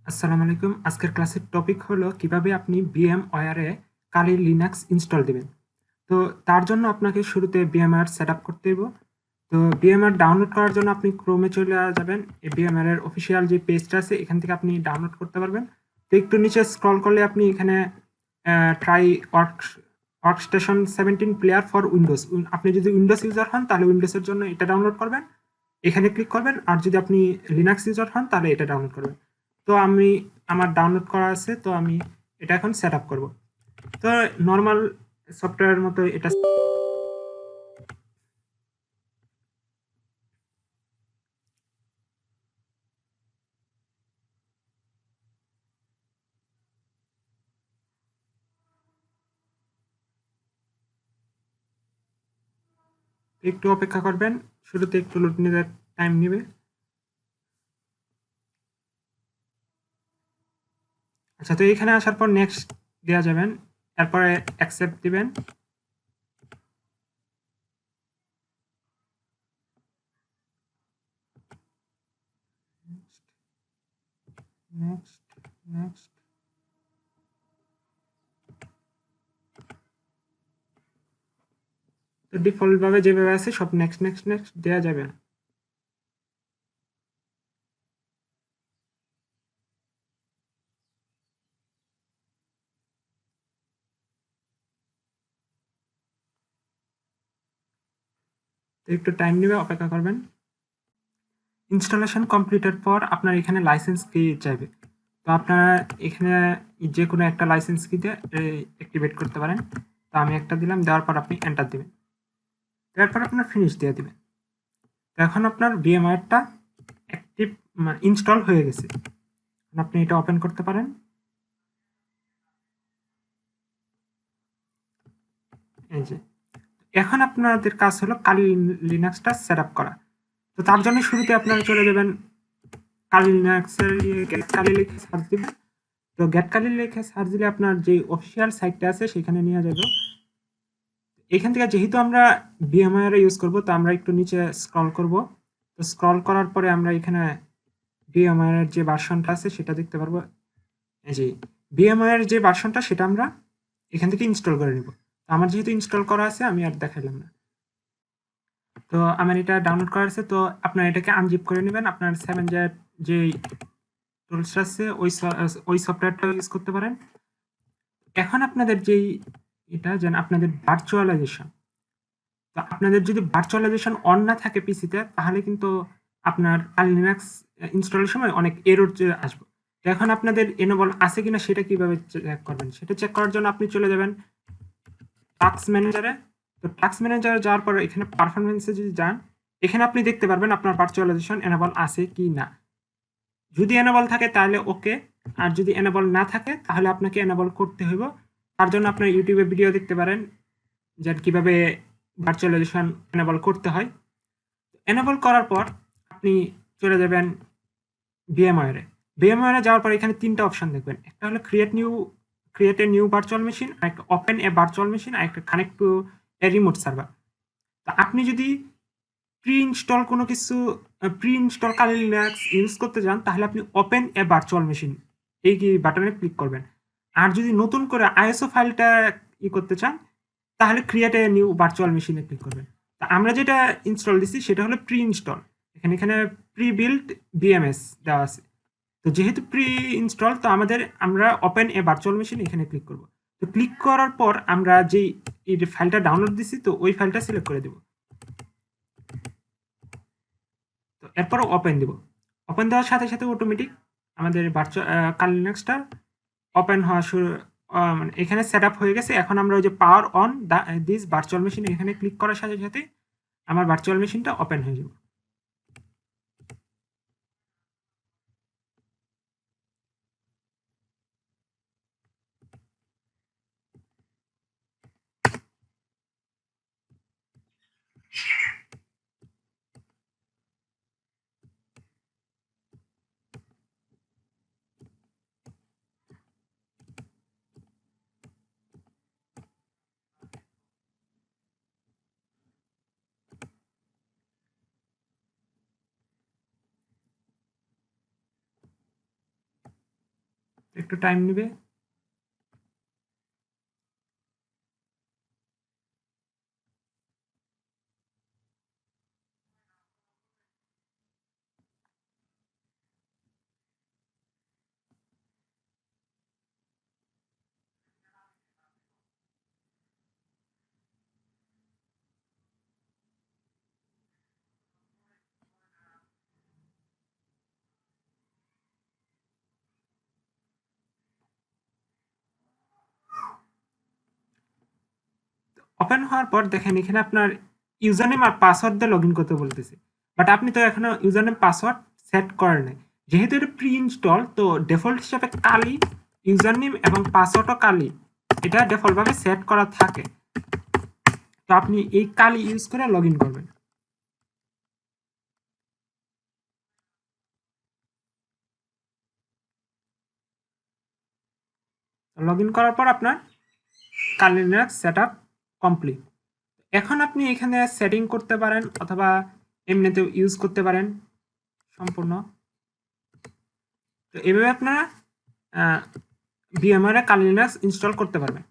আসসালামু আলাইকুম। আজকের ক্লাসের টপিক হলো কিভাবে আপনি VMware এ কালি লিনাক্স ইনস্টল দিবেন। তো তার জন্য আপনাকে শুরুতে VMware সেটআপ করতে হবে। তো VMware ডাউনলোড করার জন্য আপনি ক্রোমে চলে যাবেন। এই VMware এর অফিসিয়াল যে পেজটা আছে এখান থেকে আপনি ডাউনলোড করতে পারবেন। তো একটু নিচে স্ক্রল করলে আপনি এখানে try workstation 17 player for Windows. আপনি যদি উইন্ডোজ ইউজার হন তাহলে উইন্ডোজের জন্য এটা ডাউনলোড করবেন। এখানে ক্লিক করবেন, আর যদি আপনি লিনাক্স ইউজার হন তাহলে এটা ডাউনলোড করবেন। তো আমার ডাউনলোড করা আছে, তো আমি এটা এখন সেট আপ করবো। তো নর্মাল সফটওয়্যারের মতো এটা একটু অপেক্ষা করবেন, শুরুতে একটু লোড নিতে টাইম নেবে। আচ্ছা, তো এখানে আসার পর নেক্সট দেওয়া যাবেন, এরপরে অ্যাকসেপ্ট দিবেন। নেক্সট নেক্সট তো ডিফল্ট ভাবে যেভাবে আছে সব নেক্সট নেক্সট নেক্সট দেওয়া যাবে। তো একটু টাইম নেবে, অপেক্ষা করবেন। ইনস্টলেশন কমপ্লিটের পর আপনার এখানে লাইসেন্স কি চাইবে। তো আপনারা এখানে যে কোনো একটা লাইসেন্স কি দিয়ে অ্যাক্টিভেট করতে পারেন। তো আমি একটা দিলাম, দেওয়ার পর আপনি এন্টার দিবেন, তারপর আপনার ফিনিশ দিয়ে দিবেন। তো এখন আপনার ভিএমওয়্যারটা অ্যাক্টিভ ইনস্টল হয়ে গেছে। আপনি এটা ওপেন করতে পারেন। এই যে এখন আপনাদের কাজ হলো কালি লিনাক্সটা সেট আপ করা। তো তার জন্য শুরুতে আপনারা চলে যাবেন কালি লিনাক্সের কালি লিখে সার্চ দিবেন। তো গেট কালি লিখে সার্চ দিলে আপনার যে অফিসিয়াল সাইটটা আছে সেখানে নিয়ে যাবে। এখান থেকে যেহেতু আমরা ভিএমওয়্যার ইউজ করব, তো আমরা একটু নিচে স্ক্রল করব। তো স্ক্রল করার পরে আমরা এখানে ভিএমওয়্যার যে ভার্সনটা আছে সেটা দেখতে পারবো। এই যে ভিএমওয়্যার যে ভার্সনটা সেটা আমরা এখান থেকে ইনস্টল করে নিব। তো আমার যেহেতু ইনস্টল করা আছে আমি আর দেখাইলাম না। তো আমার এটা ডাউনলোড করা আছে, তো আপনার এটাকে আনজিপ করে নেবেন। আপনার 7jet যে টুলস আছে ওই সফটওয়্যারটা ইউজ করতে পারেন। এখন আপনাদের যেই এটা যেন আপনাদের ভার্চুয়ালাইজেশন, তো আপনাদের যদি ভার্চুয়ালাইজেশন অন না থাকে পিসিতে তাহলে কিন্তু আপনার লিনাক্স ইনস্টলের সময় অনেক এরর আসবে। তো এখন আপনাদের এনেবল আছে কিনা সেটা কিভাবে চেক করবেন, সেটা চেক করার জন্য আপনি চলে যাবেন টাস্ক ম্যানেজারে। তো টাস্ক ম্যানেজারে যাওয়ার পর এখানে পারফরমেন্সে যদি যান, এখানে আপনি দেখতে পারবেন আপনার ভার্চুয়ালাইজেশন এনেবল আছে কি না। যদি এনেবল থাকে তাহলে ওকে, আর যদি এনেবল না থাকে তাহলে আপনাকে এনেবল করতে হইব। তার জন্য আপনার ইউটিউবে ভিডিও দেখতে পারেন যে কিভাবে ভার্চুয়ালাইজেশন এনেবল করতে হয়। এনেবল করার পর আপনি চলে যাবেন ভিএমওয়্যারে। ভিএমওয়্যারে যাওয়ার পর এখানে ৩ টা অপশন দেখবেন। একটা হলো create a new virtual machine, আর একটা ওপেন এ ভার্চুয়াল মেশিন, আর একটা connect to a remote server. তো আপনি যদি pre install Kali Linux use করতে চান তাহলে আপনি ওপেন এ ভার্চুয়াল মেশিন এই বাটনে ক্লিক করবেন। আর যদি নতুন করে আইএসও ফাইলটা করতে চান তাহলে ক্রিয়েট এ নিউ ভার্চুয়াল মেশিনে ক্লিক করবেন। তা আমরা যেটা ইনস্টল দিচ্ছি সেটা হলো প্রি ইনস্টল। এখানে প্রি বিল্ড বিএমএস দেওয়া আছে। তো যেহেতু প্রি ইনস্টল, তো আমরা ওপেন এ ভার্চুয়াল মেশিন এখানে ক্লিক করব। তো ক্লিক করার পর আমরা যেই এই ফাইলটা ডাউনলোড দিছি, তো ওই ফাইলটা সিলেক্ট করে দেব। তো এরপর ওপেন দিব। ওপেন দেওয়ার সাথে সাথে অটোমেটিক আমাদের ভার্চুয়াল কালি লিনাক্সটা ওপেন হওয়া শুরু, মানে এখানে সেট আপ হয়ে গেছে। এখন আমরা ওই যে power on this virtual machine এখানে ক্লিক করার সাথে সাথে আমার ভার্চুয়াল মেশিনটা ওপেন হয়ে যাবে। একটু টাইম নেবে। ওপেন হওয়ার পর দেখেন এখানে আপনার ইউজার নেম আর পাসওয়ার্ড দিয়ে লগ ইন করতে বলতেছে, বাট আপনি তো এখনো ইউজার নেম পাসওয়ার্ড সেট করেন নাই। যেহেতু এটা প্রি ইনস্টল, তো ডিফল্ট হিসাবে কালি ইউজার নেম এবং পাসওয়ার্ডও কালি, এটা ডিফল্ট ভাবে সেট করা থাকে। তো আপনি এই কালি ইউজ করে লগ ইন করবেন। লগ ইন করার পর আপনার কালি লিনাক্স সেট আপ কমপ্লিট। এখন আপনি এখানে সেটিং করতে পারেন অথবা এমনিতেও ইউজ করতে পারেন সম্পূর্ণ। তো এভাবে আপনারা ভিএমওয়ারে কালি লিনাক্স ইনস্টল করতে পারবেন।